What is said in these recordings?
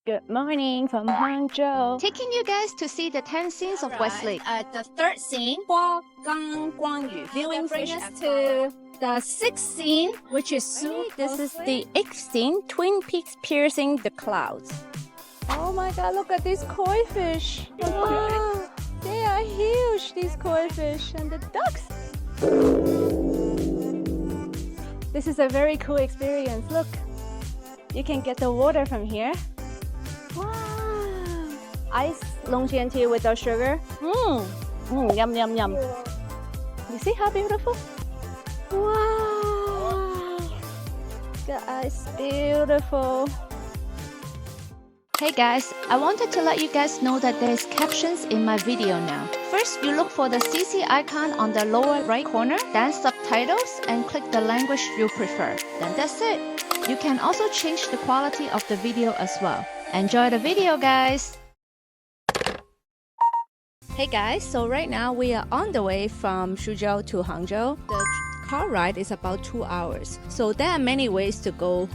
Good morning from Hangzhou. Taking you guys to see the 10 scenes of West Lake. The third scene, viewing brings us to the sixth scene, which is Su. This is the eighth scene, Twin Peaks piercing the clouds. Oh my god, look at these koi fish. Wow, they are huge, these koi fish, and the ducks. This is a very cool experience. Look, you can get the water from here. Wow! Ice Longjian tea without sugar. Yum, yum, yum. You see how beautiful? Wow! The ice, beautiful. Hey guys, I wanted to let you guys know that there's captions in my video now. First, you look for the CC icon on the lower right corner, then subtitles, and click the language you prefer. Then that's it. You can also change the quality of the video as well. Enjoy the video, guys! Hey guys, so right now we are on the way from Suzhou to Hangzhou. The car ride is about 2 hours. So there are many ways to go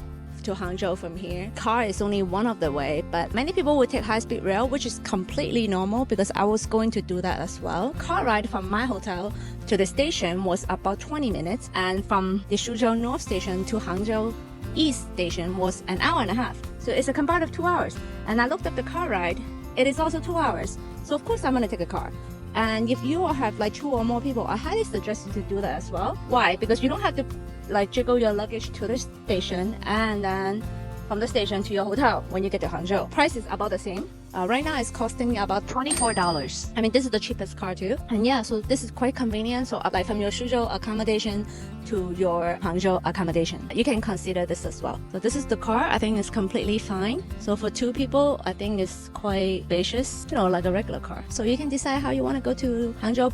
to Hangzhou from here. Car is only one of the way, but many people will take high-speed rail, which is completely normal because I was going to do that as well. Car ride from my hotel to the station was about 20 minutes, and from the Suzhou North Station to Hangzhou East Station was an hour and a half. So it's a combined of 2 hours. And I looked up the car ride, it is also 2 hours. So of course I'm gonna take a car. And if you have like 2 or more people, I highly suggest you to do that as well. Why? Because you don't have to like jiggle your luggage to the station and then from the station to your hotel when you get to Hangzhou. Price is about the same. Right now it's costing me about $24. I mean, this is the cheapest car too. And yeah, so this is quite convenient. So like from your Suzhou accommodation to your Hangzhou accommodation, you can consider this as well. So this is the car. I think it's completely fine. So for 2 people, I think it's quite spacious, you know, like a regular car. So you can decide how you want to go to Hangzhou.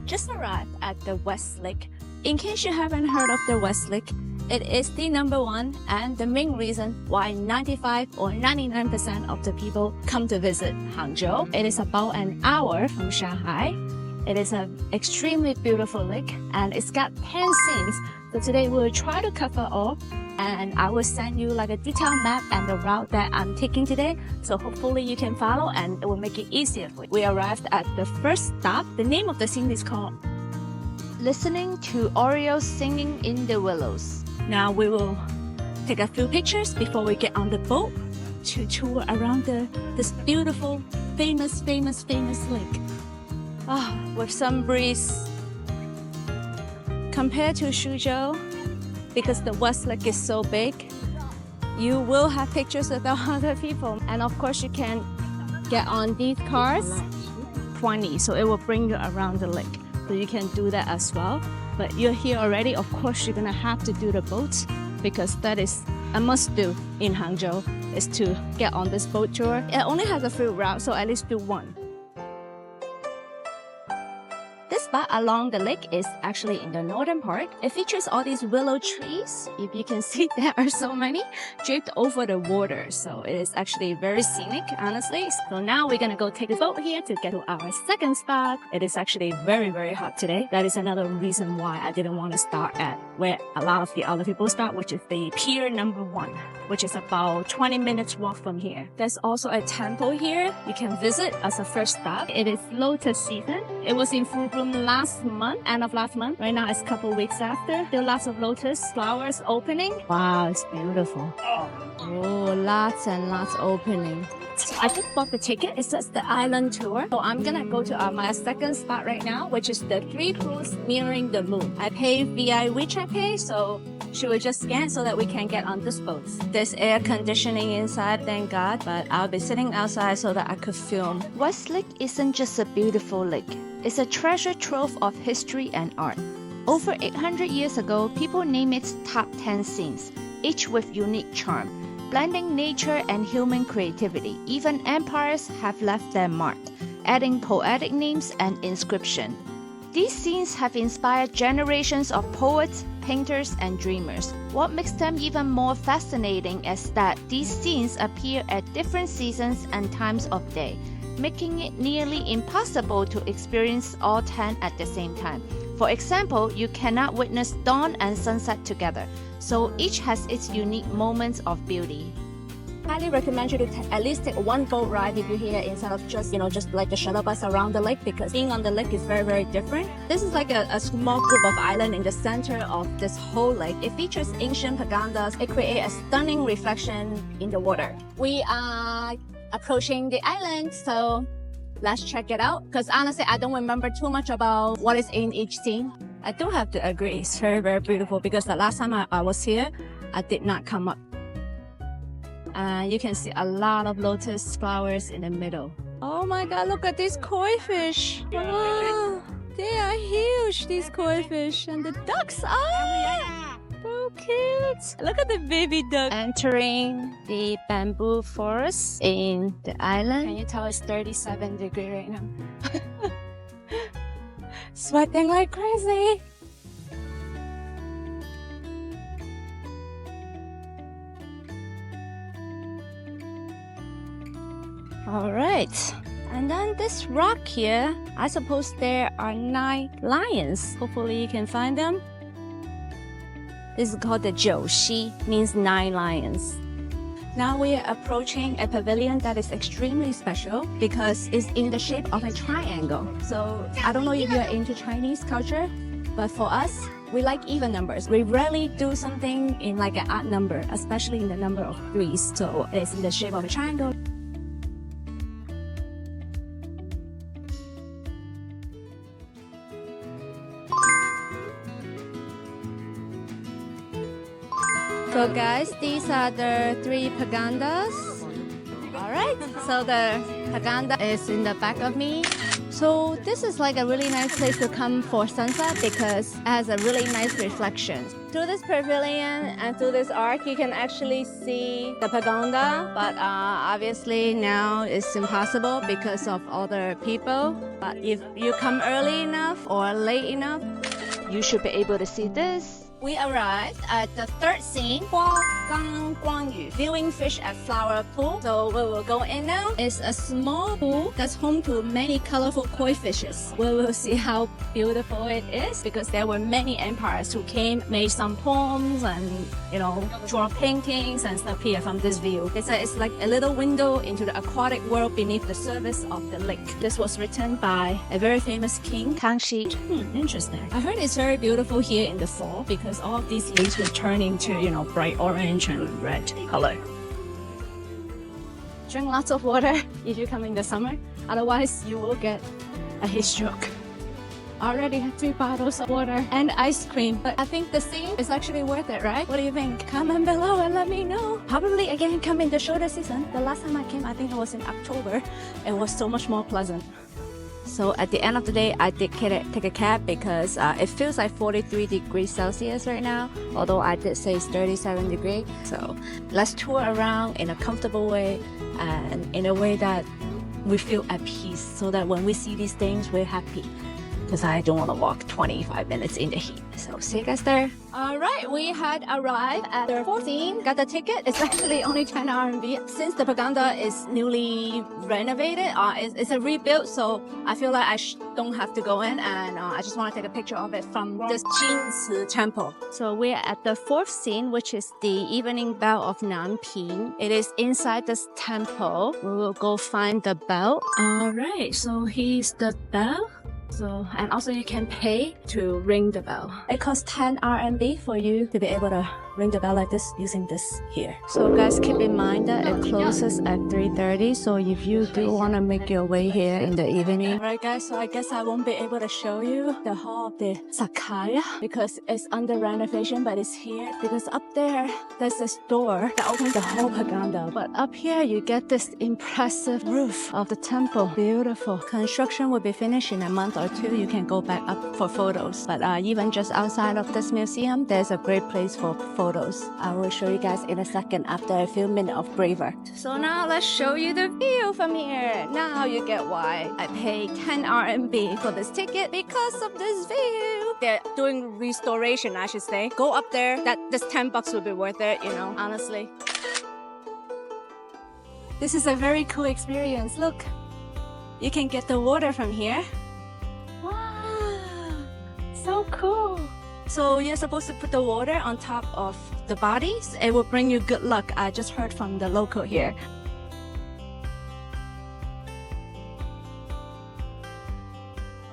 Just arrived at the West Lake. In case you haven't heard of the West Lake, it is the #1 and the main reason why 95 or 99% of the people come to visit Hangzhou. It is about an hour from Shanghai. It is an extremely beautiful lake and it's got 10 scenes. So today we'll try to cover all, and I will send you like a detailed map and the route that I'm taking today. So hopefully you can follow and it will make it easier for you. We arrived at the first stop. The name of the scene is called Listening to Orioles Singing in the Willows. Now we will take a few pictures before we get on the boat to tour around this beautiful, famous lake. With some breeze. Compared to Suzhou, because the West Lake is so big, you will have pictures with other people. And of course you can get on these cars, 20, so it will bring you around the lake. So you can do that as well. But you're here already, of course you're gonna have to do the boats because that is a must do in Hangzhou, is to get on this boat tour. It only has a few routes, so at least do one. This spot along the lake is actually in the northern part. It features all these willow trees. If you can see, there are so many draped over the water. So it is actually very scenic, honestly. So now we're gonna go take a boat here to get to our second spot. It is actually very hot today. That is another reason why I didn't want to start at where a lot of the other people start, which is the pier #1, which is about 20 minutes walk from here. There's also a temple here you can visit as a first stop. It is Lotus season. It was in full bloom last month, end of last month. Right now it's a couple weeks after. There are lots of lotus flowers opening. Wow, it's beautiful. Oh, lots and lots opening. I just bought the ticket. It says the island tour. So I'm gonna go to my second spot right now, which is the 3 pools mirroring the moon. I pay via WeChat Pay, so she will just scan so that we can get on this boat. There's air conditioning inside, thank God, but I'll be sitting outside so that I could film. West Lake isn't just a beautiful lake. It's a treasure trove of history and art. Over 800 years ago, people named its top 10 scenes, each with unique charm. Blending nature and human creativity, even empires have left their mark, adding poetic names and inscription. These scenes have inspired generations of poets, painters, and dreamers. What makes them even more fascinating is that these scenes appear at different seasons and times of day, making it nearly impossible to experience all 10 at the same time. For example, you cannot witness dawn and sunset together, so each has its unique moments of beauty. Highly recommend you to at least take one boat ride if you're here instead of just like the shuttle bus around the lake, because being on the lake is very, very different. This is like a small group of islands in the center of this whole lake. It features ancient pagodas. It creates a stunning reflection in the water. We are approaching the island, so let's check it out, because honestly, I don't remember too much about what is in each scene. I do have to agree, it's very, very beautiful, because the last time I was here, I did not come up. You can see a lot of lotus flowers in the middle. Oh my god, look at these koi fish. Wow, they are huge, these koi fish. And the ducks are so cute. Look at the baby duck. Entering the bamboo forest in the island. Can you tell it's 37 degrees right now? Sweating like crazy. Alright, and then this rock here, I suppose there are 9 lions. Hopefully you can find them. This is called the 九溪, means 9 lions. Now we are approaching a pavilion that is extremely special because it's in the shape of a triangle. So I don't know if you're into Chinese culture, but for us, we like even numbers. We rarely do something in like an odd number, especially in the number of 3s. So it's in the shape of a triangle. So guys, these are the 3 pagodas. Alright, so the pagoda is in the back of me. So this is like a really nice place to come for sunset because it has a really nice reflection. Through this pavilion and through this arc, you can actually see the pagoda. But obviously now it's impossible because of all the people. But if you come early enough or late enough, You should be able to see this. We arrived at the 3rd scene, viewing fish at flower pool. So we will go in now. It's a small pool that's home to many colorful koi fishes. We will see how beautiful it is because there were many empires who came, made some poems and, draw paintings and stuff here from this view. It's like a little window into the aquatic world beneath the surface of the lake. This was written by a very famous king, Kangxi. Interesting. I heard it's very beautiful here in the fall because all of these leaves will turn into, bright orange and red color. Drink lots of water if you come in the summer. Otherwise, you will get a heat stroke. Already had 3 bottles of water and ice cream. But I think the scene is actually worth it, right? What do you think? Comment below and let me know. Probably again come in the shorter season. The last time I came, I think it was in October. It was so much more pleasant. So at the end of the day, I did take a cab because it feels like 43 degrees Celsius right now, although I did say it's 37 degrees. So let's tour around in a comfortable way and in a way that we feel at peace so that when we see these things, we're happy. Because I don't want to walk 25 minutes in the heat. So see you guys there. Alright, we had arrived at the 4th scene. Got the ticket. It's actually only 10 RMB. Since the pagoda is newly renovated, it's a rebuild, so I feel like I don't have to go in, and I just want to take a picture of it from this Jinci temple. So we're at the 4th scene, which is the evening bell of Nanping. It is inside this temple. We will go find the bell. Alright, so here's the bell. So, and also you can pay to ring the bell. It costs 10 RMB for you to be able to ring the bell like this using this here. So guys, keep in mind that it closes at 3:30. So if you do want to make your way here in the evening. Alright guys, so I guess I won't be able to show you the Hall of the Sakaya because it's under renovation, but it's here because up there, there's this door that opens the whole pagoda. But up here, you get this impressive roof of the temple. Beautiful. Construction will be finished in a month or 2. You can go back up for photos. But even just outside of this museum, there's a great place for photos. I will show you guys in a second after a few minutes of braver. So now let's show you the view from here. Now you get why I paid 10 RMB for this ticket because of this view. They're doing restoration, I should say. Go up there. This 10 bucks will be worth it, honestly. This is a very cool experience. Look, you can get the water from here. Wow, So cool. So you're supposed to put the water on top of the bodies. It will bring you good luck. I just heard from the local here.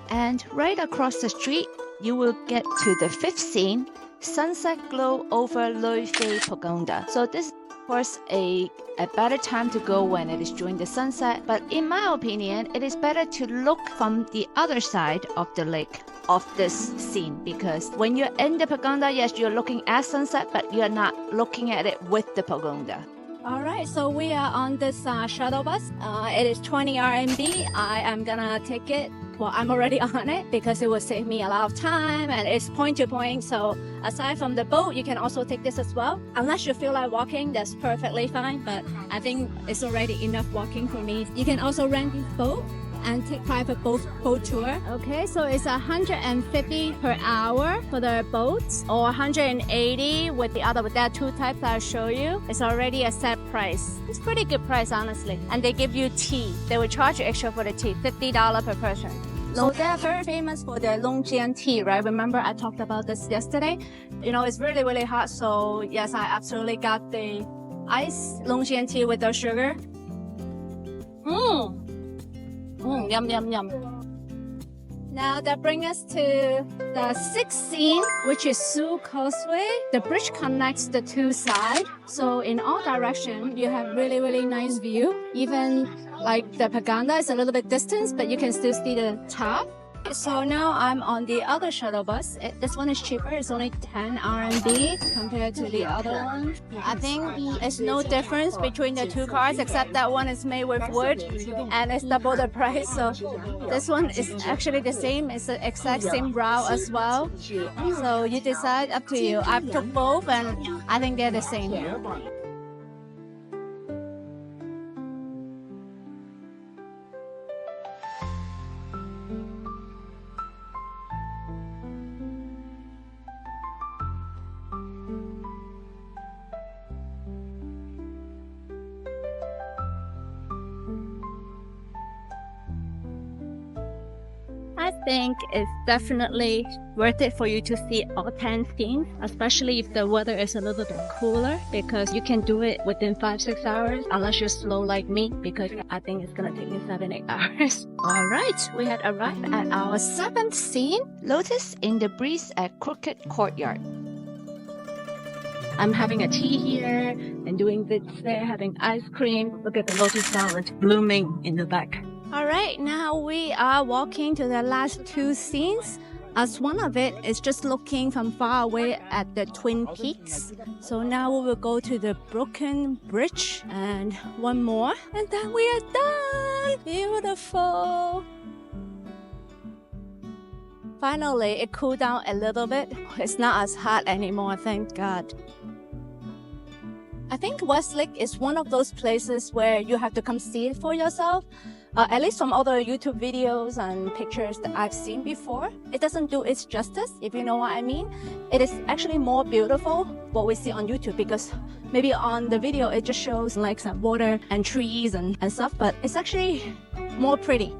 And right across the street, you will get to the fifth scene, sunset glow over Leifeng Pagoda. So this is of course a better time to go when it is during the sunset, but in my opinion, it is better to look from the other side of the lake of this scene, because when you're in the pagoda, yes, you're looking at sunset, but you're not looking at it with the pagoda. All right, so we are on this shuttle bus. It is 20 RMB. I am gonna take it. Well, I'm already on it because it will save me a lot of time and it's point to point. So aside from the boat, you can also take this as well. Unless you feel like walking, that's perfectly fine. But I think it's already enough walking for me. You can also rent this boat and take private boat tour. Okay, so it's 150 per hour for the boats, or 180 with the other. With that two types I'll show you. It's already a set price. It's pretty good price, honestly. And they give you tea. They will charge you extra for the tea, $50 per person. So they're very famous for their Longjian tea, right? Remember I talked about this yesterday? You know, it's really, really hot. So yes, I absolutely got the iced Longjian tea without sugar. Yum, yum, yum. Now that brings us to the sixth scene, which is Su Causeway. The bridge connects the two sides. So in all directions, you have really, really nice view. Even like the pagoda is a little bit distant, but you can still see the top. So now I'm on the other shuttle bus. This one is cheaper. It's only 10 RMB compared to the other one. I think it's no difference between the two cars, except that one is made with wood and it's double the price. So this one is actually the same. It's the exact same route as well. So you decide, up to you. I took both and I think they're the same. I think it's definitely worth it for you to see all 10 scenes, especially if the weather is a little bit cooler, because you can do it within 5-6 hours, unless you're slow like me, because I think it's gonna take you 7-8 hours. All right, we had arrived at our 7th scene, Lotus in the breeze at Crooked Courtyard. I'm having a tea here and doing bits there, having ice cream. Look at the lotus flowers blooming in the back. All right, now we are walking to the last two scenes. As one of it is just looking from far away at the Twin Peaks. So now we will go to the Broken Bridge and one more, and then we are done. Beautiful. Finally, it cooled down a little bit. It's not as hot anymore, thank God. I think Westlake is one of those places where you have to come see it for yourself. At least from all the YouTube videos and pictures that I've seen before, it doesn't do its justice, if you know what I mean. It is actually more beautiful what we see on YouTube, because maybe on the video it just shows like some water and trees and stuff, but it's actually more pretty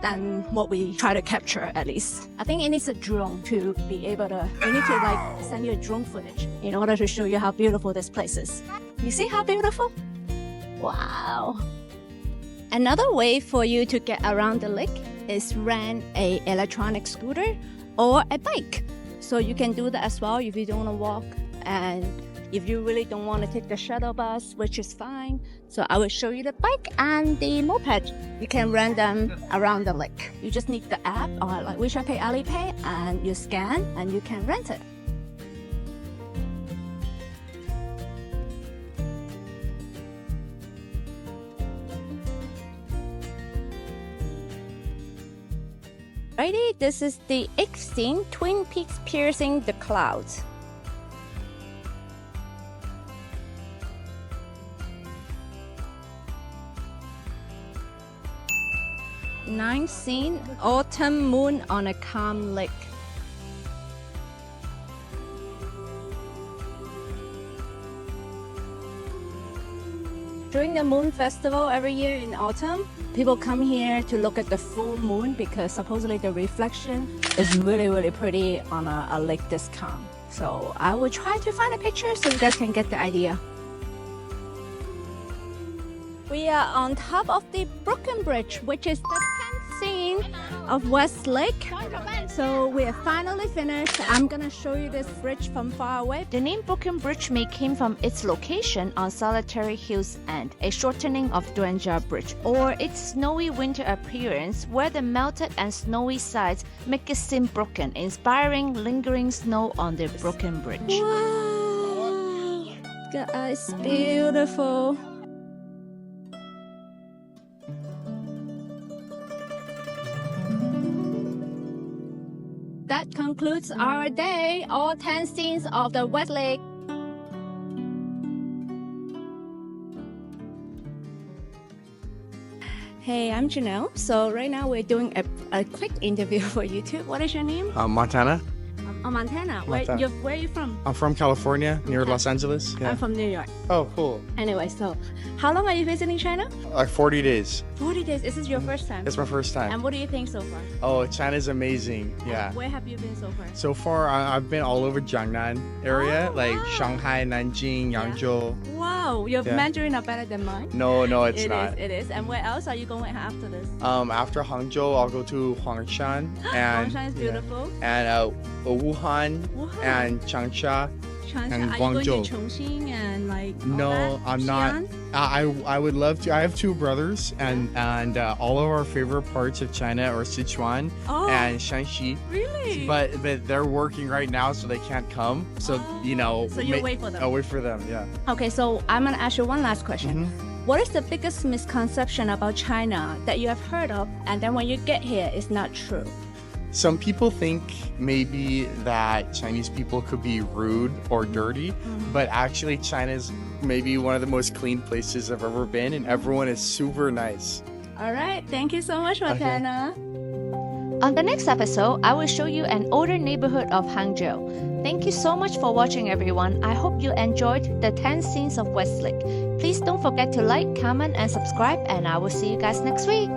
than what we try to capture, at least. I think it needs a drone to be able to, we need to like send you a drone footage in order to show you how beautiful this place is. You see how beautiful? Wow. Another way for you to get around the lake is rent an electronic scooter or a bike. So you can do that as well if you don't want to walk, and if you really don't want to take the shuttle bus, which is fine. So I will show you the bike and the moped. You can rent them around the lake. You just need the app, or like WeChat Pay, Alipay, and you scan and you can rent it. Alrighty, this is the 8th scene, Twin Peaks piercing the clouds. 9th scene, autumn moon on a calm lake. During the Moon Festival every year in autumn, people come here to look at the full moon because supposedly the reflection is really, really pretty on a lake this calm. So I will try to find a picture so you guys can get the idea. We are on top of the Brooklyn Bridge, which is the 10th scene of West Lake. So we are finally finished. I'm gonna show you this bridge from far away. The name Brooklyn Bridge may came from its location on Solitary Hill's End, a shortening of Doenja Bridge, or its snowy winter appearance where the melted and snowy sides make it seem broken, inspiring lingering snow on the Brooklyn Bridge. Wow! Guys, beautiful. That concludes our day, all 10 scenes of the West Lake. Hey, I'm Janelle. So right now we're doing a quick interview for YouTube. What is your name? Montana. Oh, Montana. Montana. Where are you from? I'm from California, near Los Angeles. Yeah. I'm from New York. Oh, cool. Anyway, so how long are you visiting China? Like 40 days. 40 days. Is this your first time? It's my first time. And what do you think so far? Oh, China's amazing. Yeah. Where have you been so far? So far, I've been all over Jiangnan area, Oh, like wow. Shanghai, Nanjing, Yangzhou. Wow, your Yeah. Mandarin are better than mine. No, it's not. It is. And where else are you going after this? After Hangzhou, I'll go to Huangshan and Huangshan is beautiful. and Wuhan Wuhan. and Changsha. Changsha. and Are you going Guangzhou. to Chongqing and like all No, that? I'm not. Xi'an? I would love to. I have two brothers, and all of our favorite parts of China are Sichuan Oh. and Shanxi. Really? But they're working right now, so they can't come. So So you'll wait for them. I'll wait for them. Yeah. Okay, so I'm gonna ask you one last question. What is the biggest misconception about China that you have heard of, and then when you get here, it's not true? Some people think maybe that Chinese people could be rude or dirty, but actually China is maybe one of the most clean places I've ever been, and everyone is super nice. All right, thank you so much, Montana. On the next episode, I will show you an older neighborhood of Hangzhou. Thank you so much for watching, everyone. I hope you enjoyed the 10 scenes of Westlake. Please don't forget to like, comment, and subscribe, and I will see you guys next week.